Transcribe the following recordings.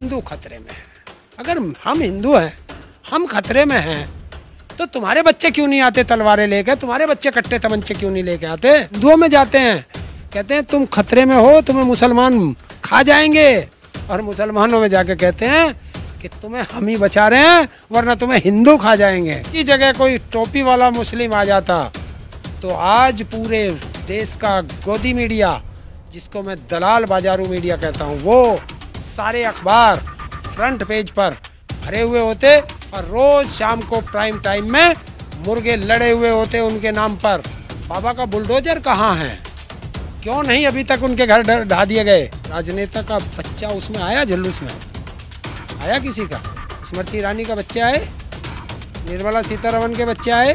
हिंदू खतरे में है। अगर हम हिंदू हैं, हम खतरे में हैं, तो तुम्हारे बच्चे क्यों नहीं आते तलवारें लेकर? तुम्हारे बच्चे कट्टे तमंचे क्यों नहीं लेके आते? हिंदुओं में जाते हैं, कहते हैं तुम खतरे में हो, तुम्हें मुसलमान खा जाएंगे। और मुसलमानों में जाके कहते हैं कि तुम्हें हम ही बचा रहे हैं, वरना तुम्हें हिंदू खा जाएंगे। इस जगह कोई टोपी वाला मुस्लिम आ जाता तो आज पूरे देश का गोदी मीडिया, जिसको मैं दलाल बाजारू मीडिया कहता हूँ, वो सारे अखबार फ्रंट पेज पर भरे हुए होते और रोज शाम को प्राइम टाइम में मुर्गे लड़े हुए होते उनके नाम पर। बाबा का बुलडोजर कहाँ है? क्यों नहीं अभी तक उनके घर ढा दिए गए? राजनेता का बच्चा उसमें आया, जुलूस में आया किसी का? स्मृति ईरानी का बच्चे आए, निर्मला सीतारमण के बच्चे आए,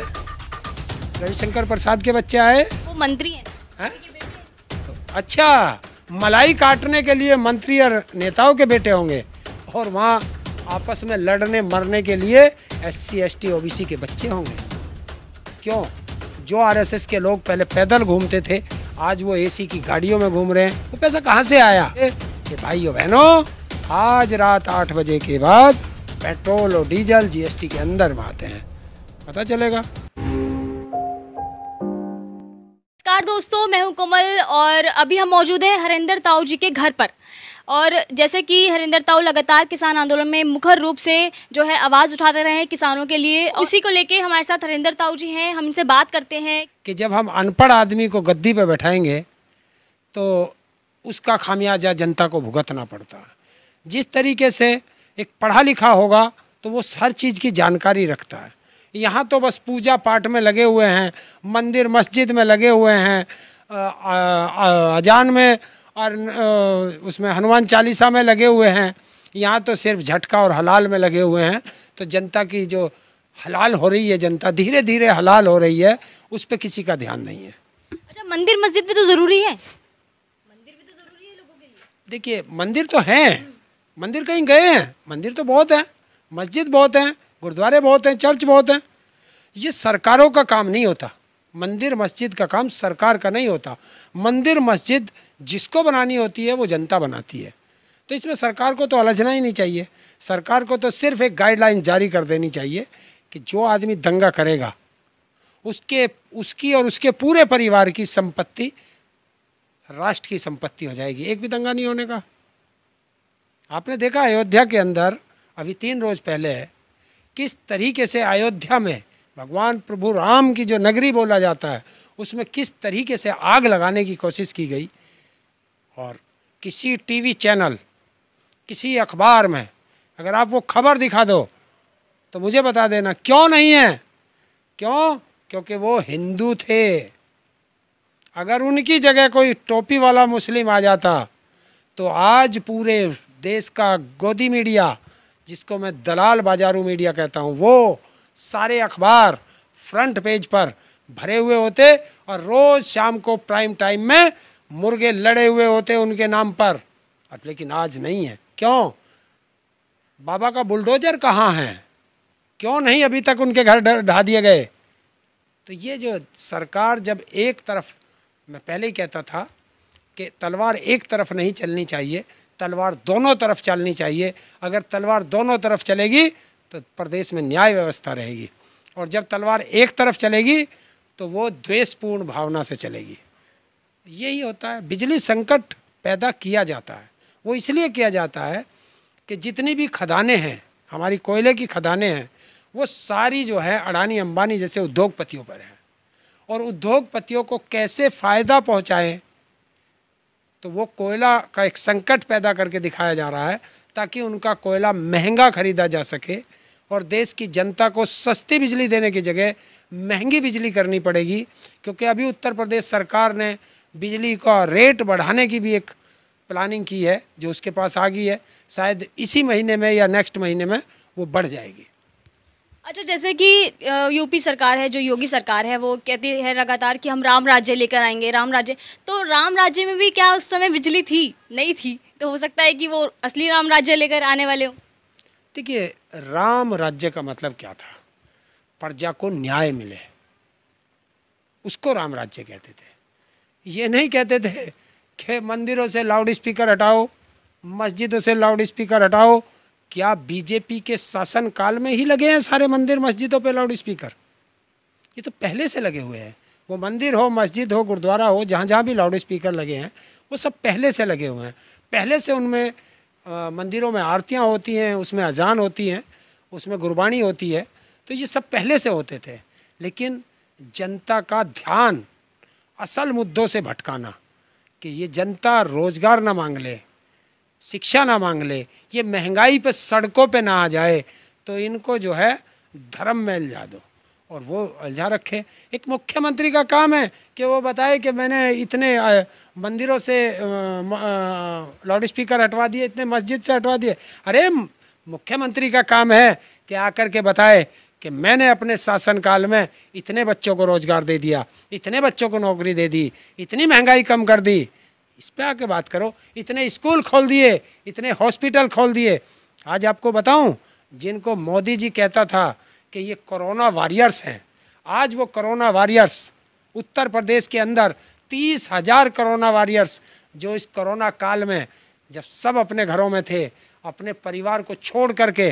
रविशंकर प्रसाद के बच्चे आए। वो मंत्री हैं है? अच्छा, मलाई काटने के लिए मंत्री और नेताओं के बेटे होंगे, और वहाँ आपस में लड़ने मरने के लिए SC ST OBC के बच्चे होंगे। क्यों? जो RSS के लोग पहले पैदल घूमते थे, आज वो AC की गाड़ियों में घूम रहे हैं। वो पैसा कहाँ से आया? कि भाइयों बहनों, आज रात 8 बजे के बाद पेट्रोल और डीजल GST के अंदर में आते हैं, पता चलेगा। नमस्कार दोस्तों, मैं हूं कोमल और अभी हम मौजूद हैं हरिंदर ताऊ जी के घर पर। और जैसे कि हरिंदर ताऊ लगातार किसान आंदोलन में मुखर रूप से जो है आवाज़ उठाते रहे हैं किसानों के लिए, उसी को लेके हमारे साथ हरिंदर ताऊ जी हैं। हम इनसे बात करते हैं कि जब हम अनपढ़ आदमी को गद्दी पे बैठाएंगे तो उसका खामियाजा जनता को भुगतना पड़ता है। जिस तरीके से एक पढ़ा लिखा होगा तो वो हर चीज़ की जानकारी रखता है। यहाँ तो बस पूजा पाठ में लगे हुए हैं, मंदिर मस्जिद में लगे हुए हैं, अजान में और उसमें हनुमान चालीसा में लगे हुए हैं। यहाँ तो सिर्फ झटका और हलाल में लगे हुए हैं। तो जनता की जो हलाल हो रही है, जनता धीरे धीरे हलाल हो रही है, उस पर किसी का ध्यान नहीं है। अच्छा, मंदिर मस्जिद भी तो ज़रूरी है, मंदिर भी तो ज़रूरी है लोगों के लिए। देखिए, मंदिर तो हैं, मंदिर कहीं गए हैं? मंदिर तो बहुत हैं, मस्जिद बहुत हैं, गुरुद्वारे बहुत हैं, चर्च बहुत हैं। ये सरकारों का काम नहीं होता। मंदिर मस्जिद का काम सरकार का नहीं होता। मंदिर मस्जिद जिसको बनानी होती है वो जनता बनाती है। तो इसमें सरकार को तो उलझना ही नहीं चाहिए। सरकार को तो सिर्फ एक गाइडलाइन जारी कर देनी चाहिए कि जो आदमी दंगा करेगा उसकी और उसके पूरे परिवार की संपत्ति राष्ट्र की संपत्ति हो जाएगी। एक भी दंगा नहीं होने का। आपने देखा अयोध्या के अंदर अभी 3 रोज पहले किस तरीके से अयोध्या में भगवान प्रभु राम की जो नगरी बोला जाता है, उसमें किस तरीके से आग लगाने की कोशिश की गई। और किसी टीवी चैनल, किसी अखबार में अगर आप वो खबर दिखा दो तो मुझे बता देना क्यों नहीं है। क्यों? क्योंकि वो हिंदू थे। अगर उनकी जगह कोई टोपी वाला मुस्लिम आ जाता तो आज पूरे देश का गोदी मीडिया, जिसको मैं दलाल बाजारू मीडिया कहता हूँ, वो सारे अखबार फ्रंट पेज पर भरे हुए होते और रोज शाम को प्राइम टाइम में मुर्गे लड़े हुए होते उनके नाम पर। और लेकिन आज नहीं है। क्यों? बाबा का बुलडोजर कहाँ है? क्यों नहीं अभी तक उनके घर ढा दिए गए? तो ये जो सरकार, जब एक तरफ, मैं पहले ही कहता था कि तलवार एक तरफ नहीं चलनी चाहिए, तलवार दोनों तरफ चलनी चाहिए। अगर तलवार दोनों तरफ चलेगी तो प्रदेश में न्याय व्यवस्था रहेगी, और जब तलवार एक तरफ चलेगी तो वो द्वेषपूर्ण भावना से चलेगी। यही होता है। बिजली संकट पैदा किया जाता है, वो इसलिए किया जाता है कि जितनी भी खदानें हैं, हमारी कोयले की खदानें हैं, वो सारी जो है अडानी अंबानी जैसे उद्योगपतियों पर है। और उद्योगपतियों को कैसे फ़ायदा पहुँचाएँ, तो वो कोयला का एक संकट पैदा करके दिखाया जा रहा है ताकि उनका कोयला महंगा खरीदा जा सके और देश की जनता को सस्ती बिजली देने की जगह महंगी बिजली करनी पड़ेगी। क्योंकि अभी उत्तर प्रदेश सरकार ने बिजली का रेट बढ़ाने की भी एक प्लानिंग की है, जो उसके पास आ गई है। शायद इसी महीने में या नेक्स्ट महीने में वो बढ़ जाएगी। अच्छा, जैसे कि यूपी सरकार है, जो योगी सरकार है, वो कहती है लगातार कि हम राम राज्य लेकर आएंगे, राम राज्य। तो राम राज्य में भी क्या उस समय बिजली थी? नहीं थी। तो हो सकता है कि वो असली राम राज्य लेकर आने वाले हो। देखिए, राम राज्य का मतलब क्या था? प्रजा को न्याय मिले, उसको राम राज्य कहते थे। ये नहीं कहते थे कि मंदिरों से लाउड स्पीकर हटाओ, मस्जिदों से लाउड स्पीकर हटाओ। क्या बीजेपी के शासन काल में ही लगे हैं सारे मंदिर मस्जिदों पे लाउड स्पीकर? ये तो पहले से लगे हुए हैं। वो मंदिर हो, मस्जिद हो, गुरुद्वारा हो, जहाँ जहाँ भी लाउड स्पीकर लगे हैं वो सब पहले से लगे हुए हैं। पहले से उनमें मंदिरों में आरतियाँ होती हैं, उसमें अजान होती हैं, उसमें गुरबानी होती है, तो ये सब पहले से होते थे। लेकिन जनता का ध्यान असल मुद्दों से भटकाना कि ये जनता रोजगार ना मांग ले, शिक्षा ना मांग ले, ये महंगाई पे सड़कों पे ना आ जाए, तो इनको जो है धर्म में उलझा दो और वो उलझा रखे। एक मुख्यमंत्री का काम है कि वो बताए कि मैंने इतने मंदिरों से लाउड स्पीकर हटवा दिए, इतने मस्जिद से हटवा दिए। अरे मुख्यमंत्री का काम है कि आकर के बताए कि मैंने अपने शासनकाल में इतने बच्चों को रोजगार दे दिया, इतने बच्चों को नौकरी दे दी, इतनी महंगाई कम कर दी। इस पे आके बात करो। इतने स्कूल खोल दिए, इतने हॉस्पिटल खोल दिए। आज आपको बताऊं, जिनको मोदी जी कहता था कि ये कोरोना वॉरियर्स हैं, आज वो कोरोना वॉरियर्स उत्तर प्रदेश के अंदर 30,000 कोरोना वॉरियर्स जो इस कोरोना काल में जब सब अपने घरों में थे, अपने परिवार को छोड़ करके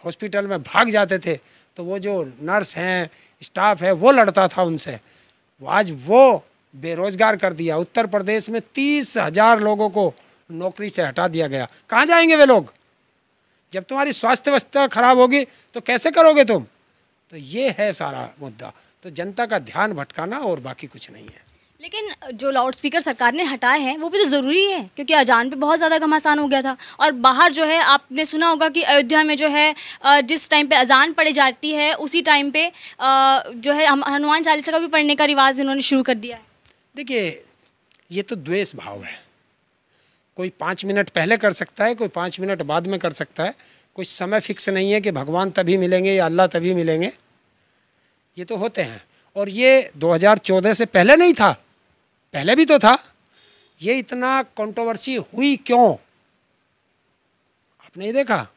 हॉस्पिटल में भाग जाते थे, तो वो जो नर्स हैं, स्टाफ है, वो लड़ता था उनसे। आज वो बेरोजगार कर दिया। उत्तर प्रदेश में 30,000 लोगों को नौकरी से हटा दिया गया। कहाँ जाएंगे वे लोग? जब तुम्हारी स्वास्थ्य व्यवस्था खराब होगी तो कैसे करोगे तुम? तो ये है सारा मुद्दा। तो जनता का ध्यान भटकाना और बाकी कुछ नहीं है। लेकिन जो लाउड स्पीकर सरकार ने हटाए हैं वो भी तो ज़रूरी है, क्योंकि अजान पे बहुत ज़्यादा घमासान हो गया था। और बाहर जो है, आपने सुना होगा कि अयोध्या में जो है जिस टाइम पे अजान पढ़ी जाती है उसी टाइम पे जो है हम हनुमान चालीसा का भी पढ़ने का रिवाज इन्होंने शुरू कर दिया है। देखिए, ये तो द्वेष भाव है। कोई 5 मिनट पहले कर सकता है, कोई 5 मिनट बाद में कर सकता है। कोई समय फिक्स नहीं है कि भगवान तभी मिलेंगे या अल्लाह तभी मिलेंगे। ये तो होते हैं। और ये 2014 से पहले नहीं था, पहले भी तो था। ये इतना कंट्रोवर्सी हुई क्यों? आपने ये देखा?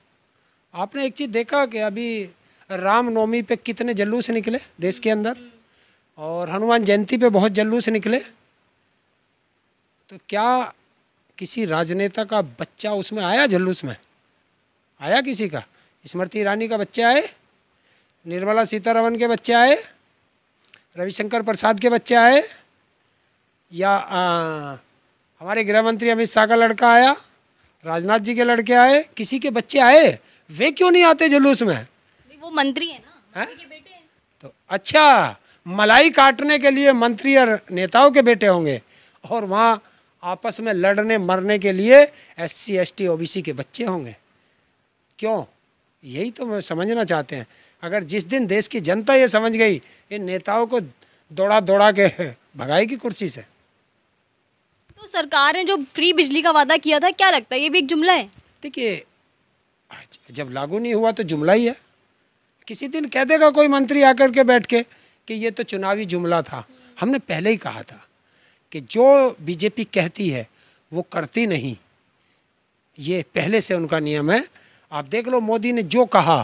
आपने एक चीज़ देखा कि अभी रामनवमी पे कितने जुलूस निकले देश के अंदर, और हनुमान जयंती पे बहुत जुलूस निकले। तो क्या किसी राजनेता का बच्चा उसमें आया जुलूस में? आया किसी का? स्मृति ईरानी का बच्चे आए, निर्मला सीतारमण के बच्चे आए, रविशंकर प्रसाद के बच्चे आए, या हमारे गृह मंत्री अमित शाह का लड़का आया, राजनाथ जी के लड़के आए? किसी के बच्चे आए? वे क्यों नहीं आते जुलूस में? वो मंत्री है ना, मंत्री के बेटे हैं। तो अच्छा, मलाई काटने के लिए मंत्री और नेताओं के बेटे होंगे, और वहाँ आपस में लड़ने मरने के लिए SC ST OBC के बच्चे होंगे? क्यों? यही तो मैं समझना चाहते हैं। अगर जिस दिन देश की जनता ये समझ गई, इन नेताओं को दौड़ा दौड़ा के भगाएगी कुर्सी से। तो सरकार ने जो फ्री बिजली का वादा किया था, क्या लगता है ये भी एक जुमला है? देखिए, जब लागू नहीं हुआ तो जुमला ही है। किसी दिन कह देगा कोई मंत्री आकर के बैठ के कि ये तो चुनावी जुमला था। हमने पहले ही कहा था कि जो बीजेपी कहती है वो करती नहीं, ये पहले से उनका नियम है। आप देख लो, मोदी ने जो कहा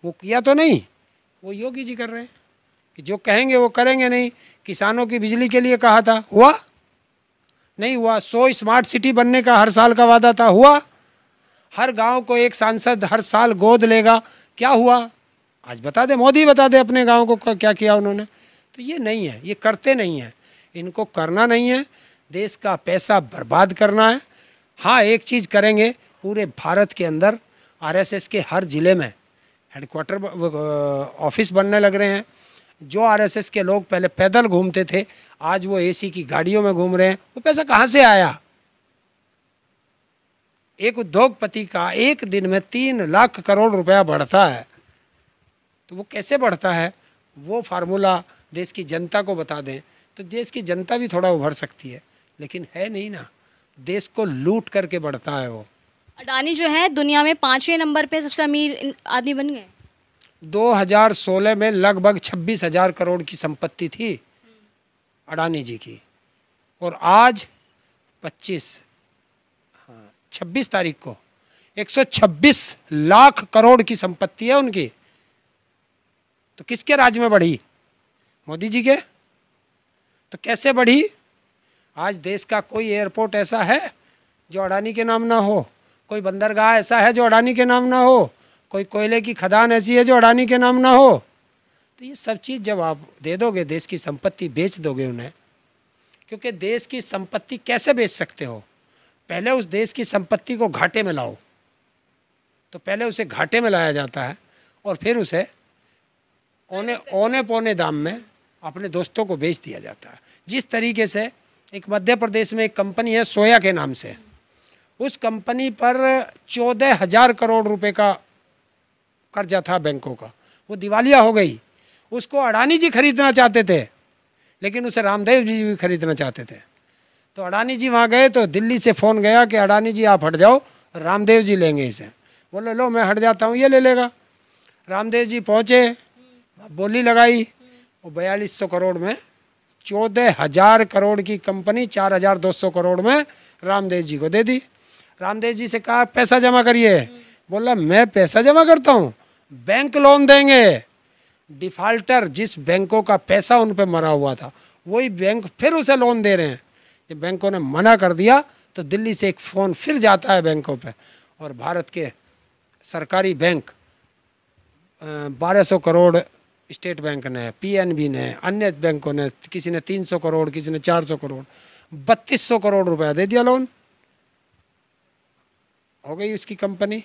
वो किया तो नहीं, वो योगी जी कर रहे हैं कि जो कहेंगे वो करेंगे नहीं। किसानों की बिजली के लिए कहा था, हुआ नहीं हुआ। 100 स्मार्ट सिटी बनने का हर साल का वादा था, हुआ। हर गांव को एक सांसद हर साल गोद लेगा, क्या हुआ? आज बता दे, मोदी बता दे अपने गांव को क्या किया उन्होंने। तो ये नहीं है, ये करते नहीं हैं, इनको करना नहीं है। देश का पैसा बर्बाद करना है। हाँ, एक चीज़ करेंगे, पूरे भारत के अंदर RSS के हर ज़िले में हेडक्वार्टर ऑफिस बनने लग रहे हैं। जो RSS के लोग पहले पैदल घूमते थे, आज वो AC की गाड़ियों में घूम रहे हैं। वो पैसा कहाँ से आया? एक उद्योगपति का एक दिन में 3 लाख करोड़ रुपया बढ़ता है, तो वो कैसे बढ़ता है? वो फार्मूला देश की जनता को बता दें तो देश की जनता भी थोड़ा उभर सकती है, लेकिन है नहीं ना। देश को लूट करके बढ़ता है वो। अडानी जो है दुनिया में 5वें नंबर पे सबसे अमीर आदमी बन गए। 2016 में लगभग 26,000 करोड़ की संपत्ति थी अडानी जी की, और आज 26 तारीख को 126 लाख करोड़ की संपत्ति है उनकी। तो किसके राज में बढ़ी? मोदी जी के। तो कैसे बढ़ी? आज देश का कोई एयरपोर्ट ऐसा है जो अडानी के नाम ना हो? कोई बंदरगाह ऐसा है जो अडानी के नाम ना हो, कोई कोयले की खदान ऐसी है जो अडानी के नाम ना हो। तो ये सब चीज़ जब आप दे दोगे, देश की संपत्ति बेच दोगे उन्हें, क्योंकि देश की संपत्ति कैसे बेच सकते हो? पहले उस देश की संपत्ति को घाटे में लाओ। तो पहले उसे घाटे में लाया जाता है और फिर उसे औने पौने दाम में अपने दोस्तों को बेच दिया जाता है। जिस तरीके से एक मध्य प्रदेश में एक कंपनी है सोया के नाम से, उस कंपनी पर 14,000 करोड़ रुपए का कर्जा था बैंकों का, वो दिवालिया हो गई। उसको अडानी जी खरीदना चाहते थे, लेकिन उसे रामदेव जी भी खरीदना चाहते थे। तो अडानी जी वहाँ गए तो दिल्ली से फ़ोन गया कि अडानी जी आप हट जाओ, रामदेव जी लेंगे इसे। बोले लो मैं हट जाता हूँ, ये ले लेगा। रामदेव जी पहुँचे, बोली लगाई, वो 4200 करोड़ में 14,000 करोड़ की कंपनी 4,200 करोड़ में रामदेव जी को दे दी। रामदेव जी से कहा पैसा जमा करिए। बोला मैं पैसा जमा करता हूँ, बैंक लोन देंगे। डिफ़ाल्टर जिस बैंकों का पैसा उन पे मरा हुआ था, वही बैंक फिर उसे लोन दे रहे हैं। जब बैंकों ने मना कर दिया तो दिल्ली से एक फ़ोन फिर जाता है बैंकों पे, और भारत के सरकारी बैंक 1200 करोड़ स्टेट बैंक ने, पीएनबी ने, अन्य बैंकों ने, किसी ने 300 करोड़, किसी ने 400 करोड़, 3200 करोड़ रुपया दे दिया लोन, हो गई उसकी कंपनी।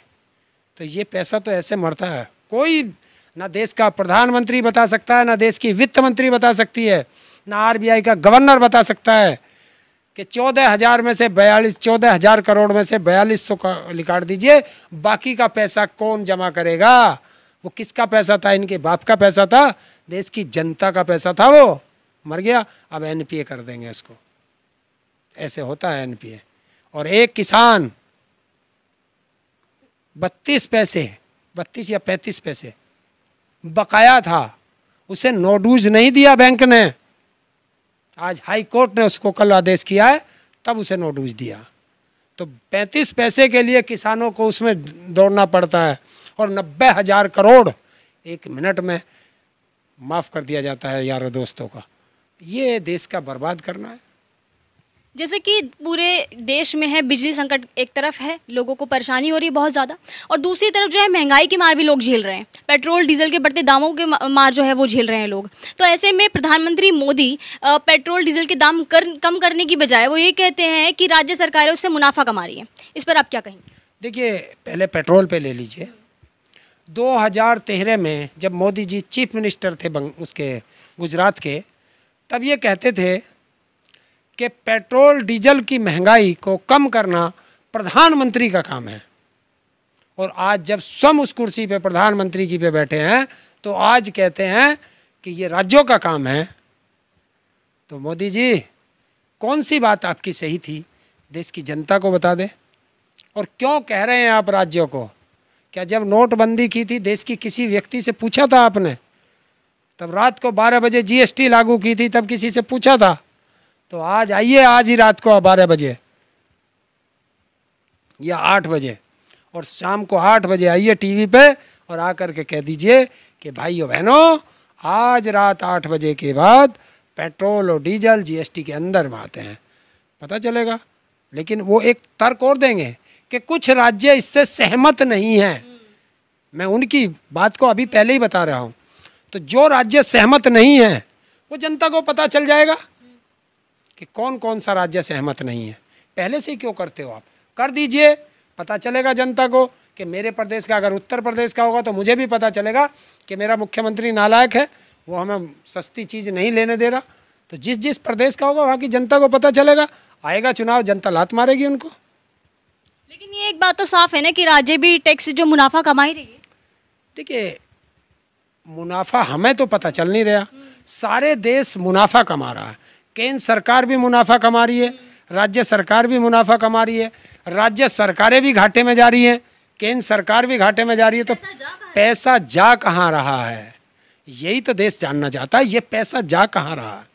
तो ये पैसा तो ऐसे मरता है, कोई ना देश का प्रधानमंत्री बता सकता है, ना देश की वित्त मंत्री बता सकती है, ना आरबीआई का गवर्नर बता सकता है कि 14,000 में से 14,000 करोड़ में से 4200 का निकाल दीजिए, बाकी का पैसा कौन जमा करेगा? वो किसका पैसा था? इनके बाप का पैसा था, देश की जनता का पैसा था, वो मर गया। अब एनपीए कर देंगे उसको। ऐसे होता है एनपीए। और एक किसान 32 पैसे, 32 या 35 पैसे बकाया था, उसे नोटिस नहीं दिया बैंक ने। आज हाई कोर्ट ने उसको कल आदेश किया है, तब उसे नोटिस दिया। तो 35 पैसे के लिए किसानों को उसमें दौड़ना पड़ता है, और 90,000 करोड़ एक मिनट में माफ़ कर दिया जाता है यारों दोस्तों का। ये देश का बर्बाद करना है। जैसे कि पूरे देश में है बिजली संकट, एक तरफ है लोगों को परेशानी हो रही है बहुत ज़्यादा, और दूसरी तरफ जो है महंगाई की मार भी लोग झेल रहे हैं। पेट्रोल डीजल के बढ़ते दामों के मार जो है वो झेल रहे हैं लोग। तो ऐसे में प्रधानमंत्री मोदी पेट्रोल डीजल के दाम कम करने की बजाय वो ये कहते हैं कि राज्य सरकारें उससे मुनाफा कमा रही हैं। इस पर आप क्या कहेंगे? देखिए, पहले पेट्रोल पे ले लीजिए। 2013 में जब मोदी जी चीफ मिनिस्टर थे उसके गुजरात के, तब ये कहते थे कि पेट्रोल डीजल की महंगाई को कम करना प्रधानमंत्री का काम है। और आज जब स्वयं उस कुर्सी पे प्रधानमंत्री की पे बैठे हैं, तो आज कहते हैं कि ये राज्यों का काम है। तो मोदी जी, कौन सी बात आपकी सही थी, देश की जनता को बता दें। और क्यों कह रहे हैं आप राज्यों को? क्या जब नोटबंदी की थी देश की किसी व्यक्ति से पूछा था आपने? तब रात को 12 बजे जीएसटी लागू की थी, तब किसी से पूछा था? तो आज आइए, आज ही रात को 12 बजे या 8 बजे, और शाम को 8 बजे आइए टीवी पे और आकर के कह दीजिए कि भाइयों बहनों, आज रात 8 बजे के बाद पेट्रोल और डीजल जीएसटी के अंदर में आते हैं, पता चलेगा। लेकिन वो एक तर्क और देंगे कि कुछ राज्य इससे सहमत नहीं हैं। मैं उनकी बात को अभी पहले ही बता रहा हूँ। तो जो राज्य सहमत नहीं है, वो जनता को पता चल जाएगा कि कौन कौन सा राज्य सहमत नहीं है। पहले से क्यों करते हो आप? कर दीजिए, पता चलेगा जनता को कि मेरे प्रदेश का, अगर उत्तर प्रदेश का होगा तो मुझे भी पता चलेगा कि मेरा मुख्यमंत्री नालायक है, वो हमें सस्ती चीज़ नहीं लेने दे रहा। तो जिस जिस प्रदेश का होगा वहाँ की जनता को पता चलेगा। आएगा चुनाव, जनता लात मारेगी उनको। लेकिन ये एक बात तो साफ है ना कि राज्य भी टैक्स जो मुनाफा कमा ही रही है। देखिए, मुनाफा हमें तो पता चल नहीं रहा, सारे देश मुनाफा कमा रहा है। केंद्र सरकार भी मुनाफा कमा रही है, राज्य सरकार भी मुनाफा कमा रही है, राज्य सरकारें भी घाटे में जा रही हैं, केंद्र सरकार भी घाटे में जा रही है। तो पैसा जा कहाँ रहा है, यही तो देश जानना चाहता है। ये पैसा जा कहाँ रहा है?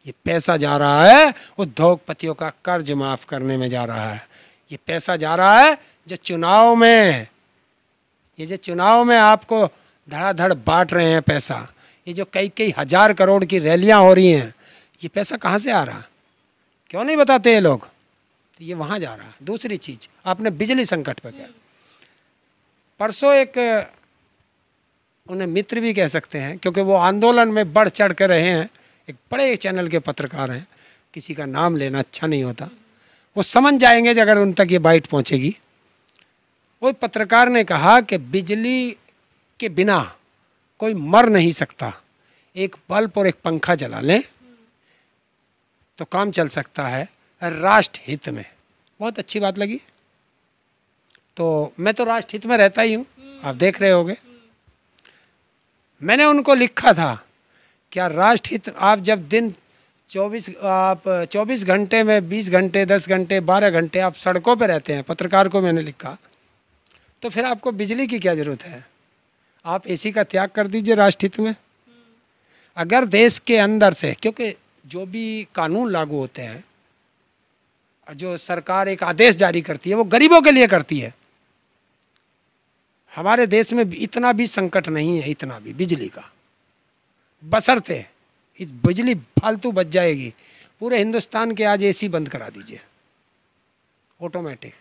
ये पैसा जा रहा है उद्योगपतियों का कर्ज माफ़ करने में जा रहा है। ये पैसा जा रहा है जो चुनाव में, ये जो चुनाव में आपको धड़ाधड़ बांट रहे हैं पैसा, ये जो कई कई हजार करोड़ की रैलियां हो रही हैं, ये पैसा कहाँ से आ रहा? क्यों नहीं बताते ये लोग? तो ये वहाँ जा रहा है। दूसरी चीज़ आपने बिजली संकट पर क्या, परसों एक उन्हें मित्र भी कह सकते हैं क्योंकि वो आंदोलन में बढ़ चढ़ कर रहे हैं, एक बड़े चैनल के पत्रकार हैं, किसी का नाम लेना अच्छा नहीं होता, वो समझ जाएंगे अगर उन तक ये बाइट पहुंचेगी। वो पत्रकार ने कहा कि बिजली के बिना कोई मर नहीं सकता, एक बल्ब और एक पंखा जला लें तो काम चल सकता है राष्ट्र हित में। बहुत अच्छी बात लगी। तो मैं तो राष्ट्र हित में रहता ही हूँ, आप देख रहे होंगे। मैंने उनको लिखा था क्या राष्ट्र हित, आप जब दिन 24 घंटे में 20 घंटे 10 घंटे 12 घंटे आप सड़कों पे रहते हैं, पत्रकार को मैंने लिखा, तो फिर आपको बिजली की क्या ज़रूरत है? आप एसी का त्याग कर दीजिए राष्ट्र हित में। अगर देश के अंदर से, क्योंकि जो भी कानून लागू होते हैं, जो सरकार एक आदेश जारी करती है, वो गरीबों के लिए करती है। हमारे देश में इतना भी संकट नहीं है, इतना भी बिजली का, बशर्ते इस बिजली फालतू बच जाएगी। पूरे हिंदुस्तान के आज एसी बंद करा दीजिए ऑटोमेटिक।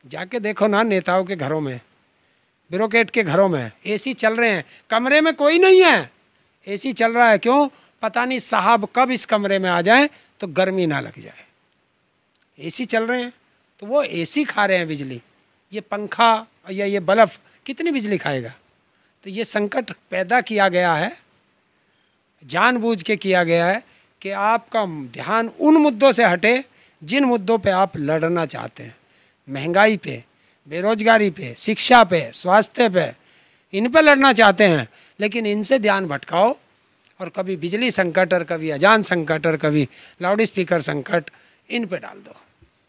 जाके देखो ना नेताओं के घरों में, ब्यूरोक्रेट के घरों में एसी चल रहे हैं, कमरे में कोई नहीं है, एसी चल रहा है। क्यों? पता नहीं साहब कब इस कमरे में आ जाए तो गर्मी ना लग जाए। एसी चल रहे हैं तो वो एसी खा रहे हैं बिजली। ये पंखा या ये बल्ब कितनी बिजली खाएगा? तो ये संकट पैदा किया गया है, जानबूझ के किया गया है कि आपका ध्यान उन मुद्दों से हटे जिन मुद्दों पे आप लड़ना चाहते हैं। महंगाई पे, बेरोजगारी पे, शिक्षा पे, स्वास्थ्य पे, इन पे लड़ना चाहते हैं, लेकिन इनसे ध्यान भटकाओ और कभी बिजली संकट और कभी अजान संकट और कभी लाउड स्पीकर संकट इन पे डाल दो।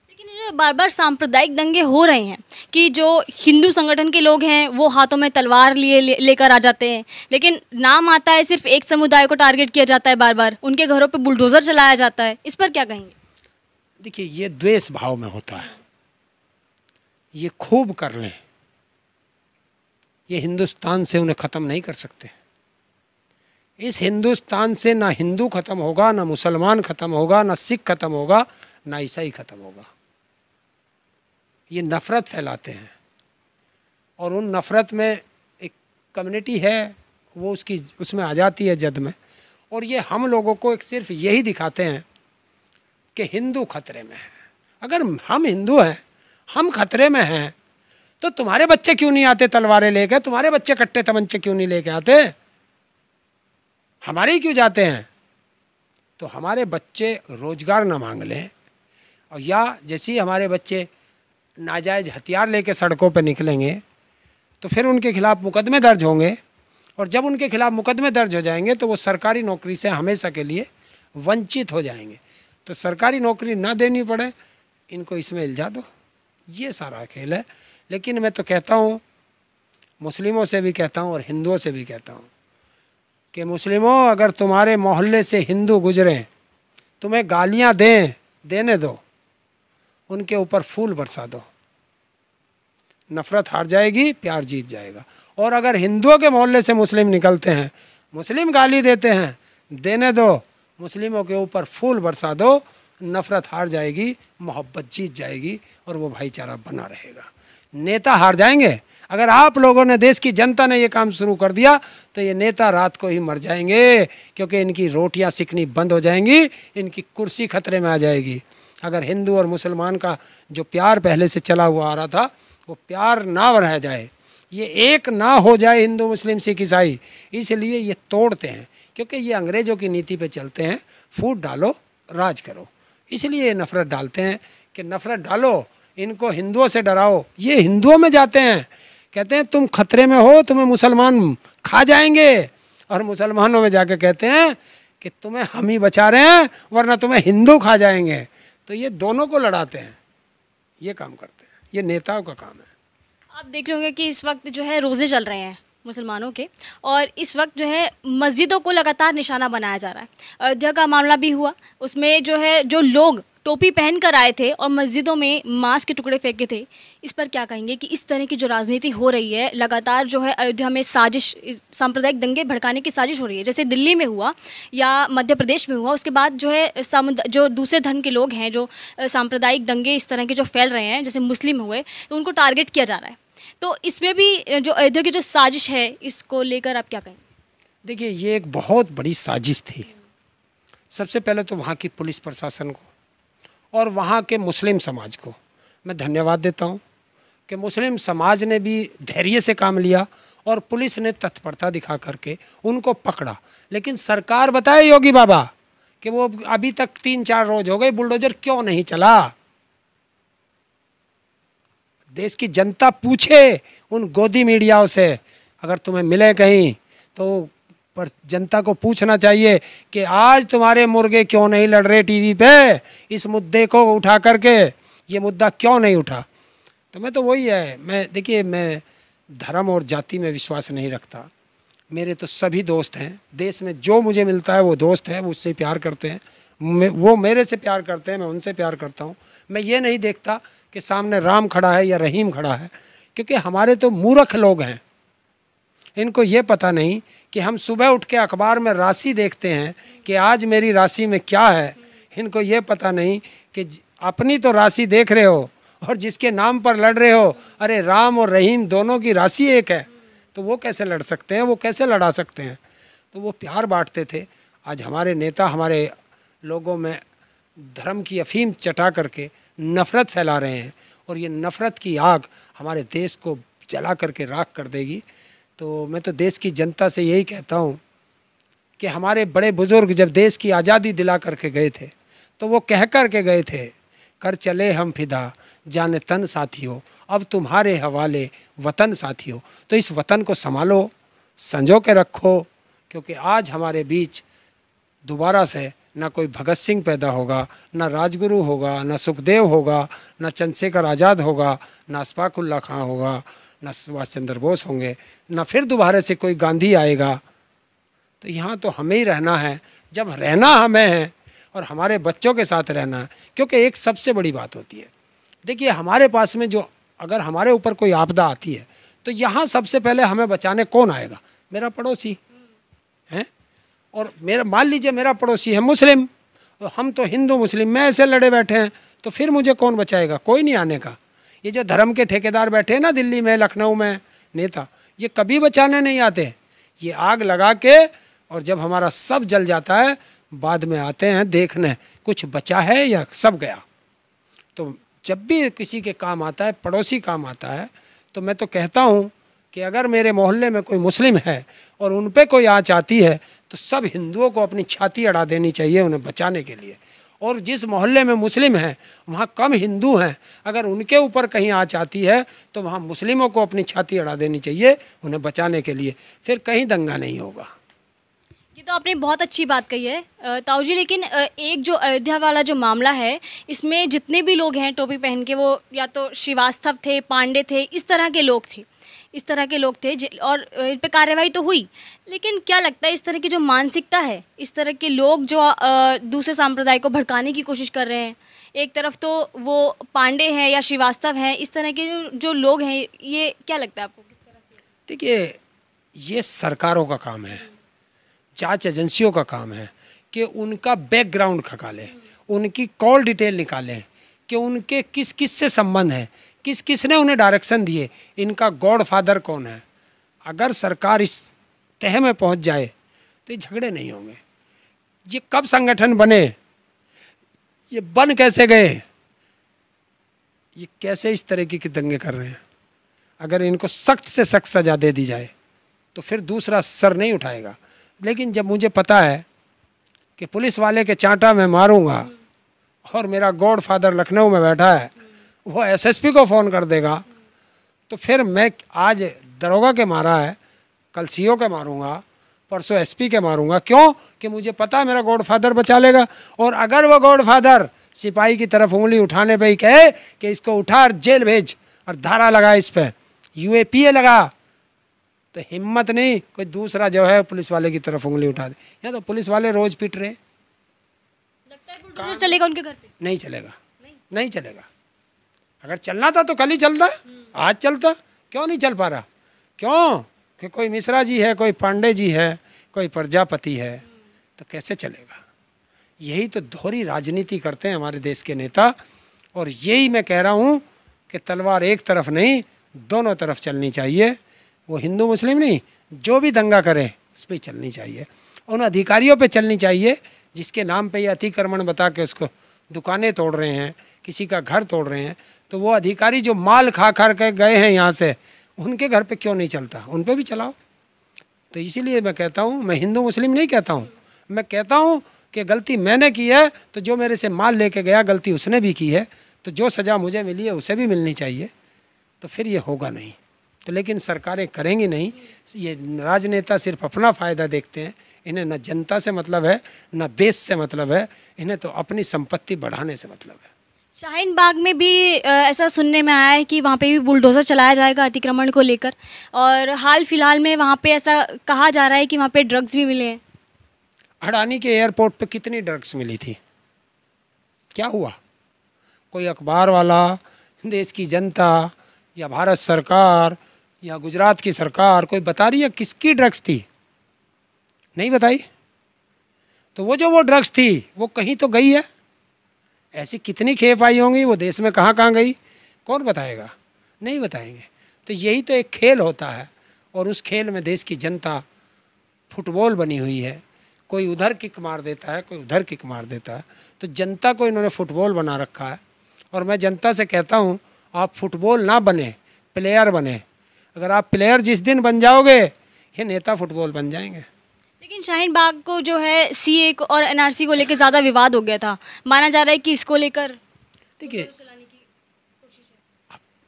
लेकिन जो बार बार सांप्रदायिक दंगे हो रहे हैं कि जो हिंदू संगठन के लोग हैं वो हाथों में तलवार लेकर आ जाते हैं, लेकिन नाम आता है सिर्फ एक समुदाय को टारगेट किया जाता है, बार बार उनके घरों पे बुलडोज़र चलाया जाता है, इस पर क्या कहेंगे? देखिए, ये द्वेष भाव में होता है, ये खूब कर लें, ये हिंदुस्तान से उन्हें ख़त्म नहीं कर सकते। इस हिंदुस्तान से ना हिंदू ख़त्म होगा, ना मुसलमान ख़त्म होगा, ना सिख ख़त्म होगा, ना ईसाई ख़त्म होगा। ये नफ़रत फैलाते हैं और उन नफ़रत में एक कम्युनिटी है वो उसमें आ जाती है जद में, और ये हम लोगों को एक सिर्फ यही दिखाते हैं कि हिंदू खतरे में है। अगर हम हिंदू हैं, हम खतरे में हैं, तो तुम्हारे बच्चे क्यों नहीं आते तलवारें लेकर? तुम्हारे बच्चे कट्टे तमंचे क्यों नहीं लेके आते? हमारे ही क्यों जाते हैं? तो हमारे बच्चे रोजगार ना मांग लें, और या जैसे ही हमारे बच्चे नाजायज़ हथियार लेके सड़कों पर निकलेंगे तो फिर उनके खिलाफ मुकदमे दर्ज होंगे, और जब उनके खिलाफ मुकदमे दर्ज हो जाएंगे तो वो सरकारी नौकरी से हमेशा के लिए वंचित हो जाएंगे। तो सरकारी नौकरी ना देनी पड़े, इनको इसमें इल्जा दो। ये सारा खेल है। लेकिन मैं तो कहता हूँ, मुस्लिमों से भी कहता हूँ और हिंदुओं से भी कहता हूँ कि मुस्लिमों, अगर तुम्हारे मोहल्ले से हिंदू गुजरें, तुम्हें गालियाँ देने दो, उनके ऊपर फूल बरसा दो, नफ़रत हार जाएगी, प्यार जीत जाएगा। और अगर हिंदुओं के मोहल्ले से मुस्लिम निकलते हैं, मुस्लिम गाली देते हैं, देने दो, मुस्लिमों के ऊपर फूल बरसा दो, नफ़रत हार जाएगी, मोहब्बत जीत जाएगी और वो भाईचारा बना रहेगा। नेता हार जाएंगे। अगर आप लोगों ने, देश की जनता ने ये काम शुरू कर दिया तो ये नेता रात को ही मर जाएंगे, क्योंकि इनकी रोटियां सिकनी बंद हो जाएंगी, इनकी कुर्सी खतरे में आ जाएगी। अगर हिंदू और मुसलमान का जो प्यार पहले से चला हुआ आ रहा था, वो प्यार ना रह जाए, ये एक ना हो जाए हिंदू मुस्लिम सिख ईसाई, इसलिए ये तोड़ते हैं, क्योंकि ये अंग्रेज़ों की नीति पे चलते हैं, फूट डालो राज करो, इसलिए ये नफ़रत डालते हैं कि नफ़रत डालो, इनको हिंदुओं से डराओ। ये हिंदुओं में जाते हैं, कहते हैं तुम खतरे में हो, तुम्हें मुसलमान खा जाएंगे, और मुसलमानों में जाके कहते हैं कि तुम्हें हम ही बचा रहे हैं वरना तुम्हें हिंदू खा जाएंगे। तो ये दोनों को लड़ाते हैं, ये काम करते हैं, ये नेताओं का काम है। आप देख रहे होंगे कि इस वक्त जो है रोज़े चल रहे हैं मुसलमानों के, और इस वक्त जो है मस्जिदों को लगातार निशाना बनाया जा रहा है। अयोध्या का मामला भी हुआ, उसमें जो है जो लोग टोपी पहन कर आए थे और मस्जिदों में मांस के टुकड़े फेंके थे। इस पर क्या कहेंगे कि इस तरह की जो राजनीति हो रही है, लगातार जो है अयोध्या में साजिश, सांप्रदायिक दंगे भड़काने की साजिश हो रही है, जैसे दिल्ली में हुआ या मध्य प्रदेश में हुआ, उसके बाद जो है जो दूसरे धर्म के लोग हैं, जो सांप्रदायिक दंगे इस तरह के जो फैल रहे हैं, जैसे मुस्लिम हुए, तो उनको टारगेट किया जा रहा है। तो इसमें भी जो अयोध्या की जो साजिश है, इसको लेकर आप क्या कहेंगे? देखिए, ये एक बहुत बड़ी साजिश थी। सबसे पहले तो वहाँ की पुलिस प्रशासन को और वहाँ के मुस्लिम समाज को मैं धन्यवाद देता हूँ कि मुस्लिम समाज ने भी धैर्य से काम लिया और पुलिस ने तत्परता दिखा करके उनको पकड़ा। लेकिन सरकार बताए योगी बाबा कि वो अभी तक 3-4 रोज हो गए, बुलडोजर क्यों नहीं चला? देश की जनता पूछे उन गोदी मीडियाओं से, अगर तुम्हें मिले कहीं तो पर जनता को पूछना चाहिए कि आज तुम्हारे मुर्गे क्यों नहीं लड़ रहे टीवी पे, इस मुद्दे को उठा करके ये मुद्दा क्यों नहीं उठा। तो मैं तो वही है, देखिए मैं धर्म और जाति में विश्वास नहीं रखता। मेरे तो सभी दोस्त हैं, देश में जो मुझे मिलता है वो दोस्त है, मुझसे प्यार करते हैं, वो मेरे से प्यार करते हैं, मैं उनसे प्यार करता हूँ। मैं ये नहीं देखता कि सामने राम खड़ा है या रहीम खड़ा है, क्योंकि हमारे तो मूर्ख लोग हैं, इनको ये पता नहीं कि हम सुबह उठ के अखबार में राशि देखते हैं कि आज मेरी राशि में क्या है। इनको ये पता नहीं कि अपनी तो राशि देख रहे हो और जिसके नाम पर लड़ रहे हो, अरे राम और रहीम दोनों की राशि एक है, तो वो कैसे लड़ सकते हैं, वो कैसे लड़ा सकते हैं? तो वो प्यार बांटते थे। आज हमारे नेता हमारे लोगों में धर्म की अफीम चटा करके नफ़रत फैला रहे हैं और ये नफ़रत की आग हमारे देश को जला करके राख कर देगी। तो मैं तो देश की जनता से यही कहता हूँ कि हमारे बड़े बुज़ुर्ग जब देश की आज़ादी दिला करके गए थे तो वो कह कर के गए थे, कर चले हम फिदा जाने तन साथियों, अब तुम्हारे हवाले वतन साथियों। तो इस वतन को संभालो, संजो के रखो, क्योंकि आज हमारे बीच दोबारा से ना कोई भगत सिंह पैदा होगा, ना राजगुरु होगा, ना सुखदेव होगा, ना चंद्रशेखर आज़ाद होगा, ना अशफाक उल्लाह खां होगा, ना सुभाष चंद्र बोस होंगे, ना फिर दोबारा से कोई गांधी आएगा। तो यहाँ तो हमें ही रहना है। जब रहना हमें है और हमारे बच्चों के साथ रहना है, क्योंकि एक सबसे बड़ी बात होती है, देखिए हमारे पास में जो अगर हमारे ऊपर कोई आपदा आती है तो यहाँ सबसे पहले हमें बचाने कौन आएगा? मेरा पड़ोसी है। और मेरा मान लीजिए मेरा पड़ोसी है मुस्लिम, तो हम तो हिंदू मुस्लिम में ऐसे लड़े बैठे हैं, तो फिर मुझे कौन बचाएगा? कोई नहीं आने का। ये जो धर्म के ठेकेदार बैठे हैं ना दिल्ली में, लखनऊ में नेता, ये कभी बचाने नहीं आते। ये आग लगा के और जब हमारा सब जल जाता है बाद में आते हैं देखने कुछ बचा है या सब गया। तो जब भी किसी के काम आता है, पड़ोसी काम आता है, तो मैं तो कहता हूँ कि अगर मेरे मोहल्ले में कोई मुस्लिम है और उन पे कोई आँच आती है तो सब हिंदुओं को अपनी छाती अड़ा देनी चाहिए उन्हें बचाने के लिए। और जिस मोहल्ले में मुस्लिम हैं वहाँ कम हिंदू हैं, अगर उनके ऊपर कहीं आँच आती है तो वहाँ मुस्लिमों को अपनी छाती अड़ा देनी चाहिए उन्हें बचाने के लिए, फिर कहीं दंगा नहीं होगा। ये तो आपने बहुत अच्छी बात कही है ताऊ जी, लेकिन एक जो अयोध्या वाला जो मामला है, इसमें जितने भी लोग हैं टोपी पहन के, वो या तो श्रीवास्तव थे, पांडे थे, इस तरह के लोग थे, और इन पर कार्रवाई तो हुई। लेकिन क्या लगता है इस तरह की जो मानसिकता है, इस तरह के लोग जो दूसरे संप्रदाय को भड़काने की कोशिश कर रहे हैं, एक तरफ तो वो पांडे हैं या श्रीवास्तव हैं, इस तरह के जो लोग हैं, ये क्या लगता है आपको किस तरह से? देखिए, ये सरकारों का काम है, जांच एजेंसियों का काम है कि उनका बैकग्राउंड खंगालें, उनकी कॉल डिटेल निकालें कि उनके किस किस से संबंध है, किस किस ने उन्हें डायरेक्शन दिए, इनका गॉडफादर कौन है। अगर सरकार इस तह में पहुंच जाए तो ये झगड़े नहीं होंगे। ये कब संगठन बने, ये बन कैसे गए, ये कैसे इस तरह की दंगे कर रहे हैं। अगर इनको सख्त से सख्त सज़ा दे दी जाए तो फिर दूसरा सर नहीं उठाएगा। लेकिन जब मुझे पता है कि पुलिस वाले के चांटा में मारूंगा और मेरा गॉडफादर लखनऊ में बैठा है, वो एसएसपी को फ़ोन कर देगा, तो फिर मैं आज दरोगा के मारा है, कल सीओ के मारूंगा, परसों एसपी के मारूंगा। क्यों? कि मुझे पता है मेरा गॉडफादर बचा लेगा। और अगर वो गॉडफादर सिपाही की तरफ उंगली उठाने पे ही कहे कि इसको उठा और जेल भेज और धारा लगा, इस पर यूएपीए लगा, तो हिम्मत नहीं कोई दूसरा जो है पुलिस वाले की तरफ उंगली उठा दे। या तो पुलिस वाले रोज़ पीट रहे, लगता है बुलडोजर चलेगा उनके घर पे? नहीं चलेगा, नहीं चलेगा। अगर चलना था तो कल ही चलता, आज चलता, क्यों नहीं चल पा रहा? क्यों कि कोई मिश्रा जी है, कोई पांडे जी है, कोई प्रजापति है, तो कैसे चलेगा? यही तो दोहरी राजनीति करते हैं हमारे देश के नेता। और यही मैं कह रहा हूँ कि तलवार एक तरफ नहीं, दोनों तरफ चलनी चाहिए। वो हिंदू मुस्लिम नहीं, जो भी दंगा करे उस पर चलनी चाहिए। उन अधिकारियों पे चलनी चाहिए जिसके नाम पे ये अतिक्रमण बता के उसको दुकानें तोड़ रहे हैं, किसी का घर तोड़ रहे हैं, तो वो अधिकारी जो माल खा के गए हैं यहाँ से, उनके घर पे क्यों नहीं चलता? उन पे भी चलाओ। तो इसीलिए मैं कहता हूँ, मैं हिंदू मुस्लिम नहीं कहता हूँ, मैं कहता हूँ कि गलती मैंने की है तो जो मेरे से माल लेके गया गलती उसने भी की है, तो जो सज़ा मुझे मिली है उसे भी मिलनी चाहिए। तो फिर ये होगा नहीं। तो लेकिन सरकारें करेंगी नहीं। ये राजनेता सिर्फ अपना फ़ायदा देखते हैं। इन्हें न जनता से मतलब है, न देश से मतलब है, इन्हें तो अपनी संपत्ति बढ़ाने से मतलब है। शाहीन बाग में भी ऐसा सुनने में आया है कि वहाँ पे भी बुलडोज़र चलाया जाएगा अतिक्रमण को लेकर, और हाल फिलहाल में वहाँ पे ऐसा कहा जा रहा है कि वहाँ पे ड्रग्स भी मिले हैं। अडानी के एयरपोर्ट पे कितनी ड्रग्स मिली थी? क्या हुआ? कोई अखबार वाला, देश की जनता, या भारत सरकार, या गुजरात की सरकार कोई बता रही है किसकी ड्रग्स थी? नहीं बताई। तो वो ड्रग्स थी वो कहीं तो गई है। ऐसी कितनी खेप आई होंगी, वो देश में कहाँ कहाँ गई, कौन बताएगा? नहीं बताएंगे। तो यही तो एक खेल होता है, और उस खेल में देश की जनता फुटबॉल बनी हुई है। कोई उधर किक मार देता है, कोई उधर किक मार देता है। तो जनता को इन्होंने फुटबॉल बना रखा है। और मैं जनता से कहता हूँ, आप फुटबॉल ना बने, प्लेयर बने। अगर आप प्लेयर जिस दिन बन जाओगे, ये नेता फुटबॉल बन जाएंगे। लेकिन शाहीन बाग को जो है सीए और एनआरसी को लेकर ज़्यादा विवाद हो गया था। माना जा रहा है कि इसको लेकर देखिए,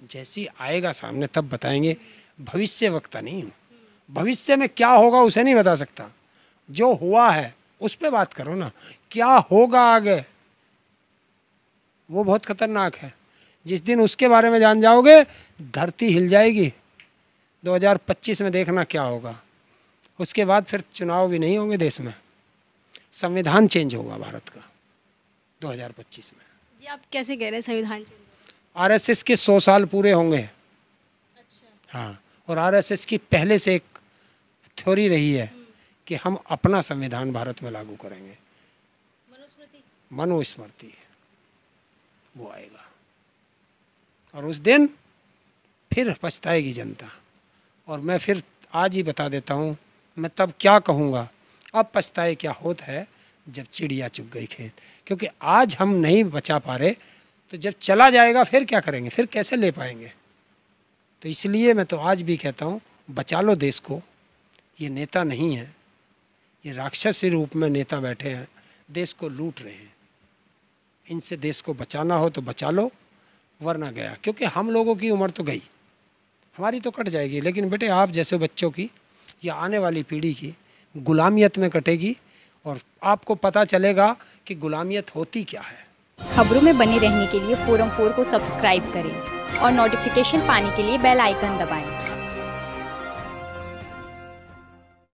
जैसी आएगा सामने तब बताएंगे। भविष्य वक्ता नहीं हूँ। भविष्य में क्या होगा उसे नहीं बता सकता। जो हुआ है उस पर बात करो ना। क्या होगा आगे, वो बहुत खतरनाक है। जिस दिन उसके बारे में जान जाओगे, धरती हिल जाएगी। 2025 में देखना क्या होगा। उसके बाद फिर चुनाव भी नहीं होंगे देश में, संविधान चेंज होगा भारत का 2025 में। ये आप कैसे कह रहे हैं संविधान चेंज? आरएसएस के 100 साल पूरे होंगे। अच्छा। हाँ, और आरएसएस की पहले से एक थ्योरी रही है कि हम अपना संविधान भारत में लागू करेंगे। मनुस्मृति वो आएगा, और उस दिन फिर पछताएगी जनता। और मैं फिर आज ही बता देता हूँ, मैं तब क्या कहूँगा, अब पछताए क्या होता है जब चिड़िया चुग गई खेत। क्योंकि आज हम नहीं बचा पा रहे, तो जब चला जाएगा फिर क्या करेंगे, फिर कैसे ले पाएंगे। तो इसलिए मैं तो आज भी कहता हूँ, बचा लो देश को। ये नेता नहीं है, ये राक्षसी रूप में नेता बैठे हैं, देश को लूट रहे हैं। इनसे देश को बचाना हो तो बचा लो, वरना गया। क्योंकि हम लोगों की उम्र तो गई, हमारी तो कट जाएगी, लेकिन बेटे आप जैसे बच्चों की या आने वाली पीढ़ी की गुलामियत में कटेगी। और आपको पता चलेगा कि गुलामियत होती क्या है। खबरों में बने रहने के लिए फोरम 4 को सब्सक्राइब करें और नोटिफिकेशन पाने के लिए बेल आइकन दबाएं।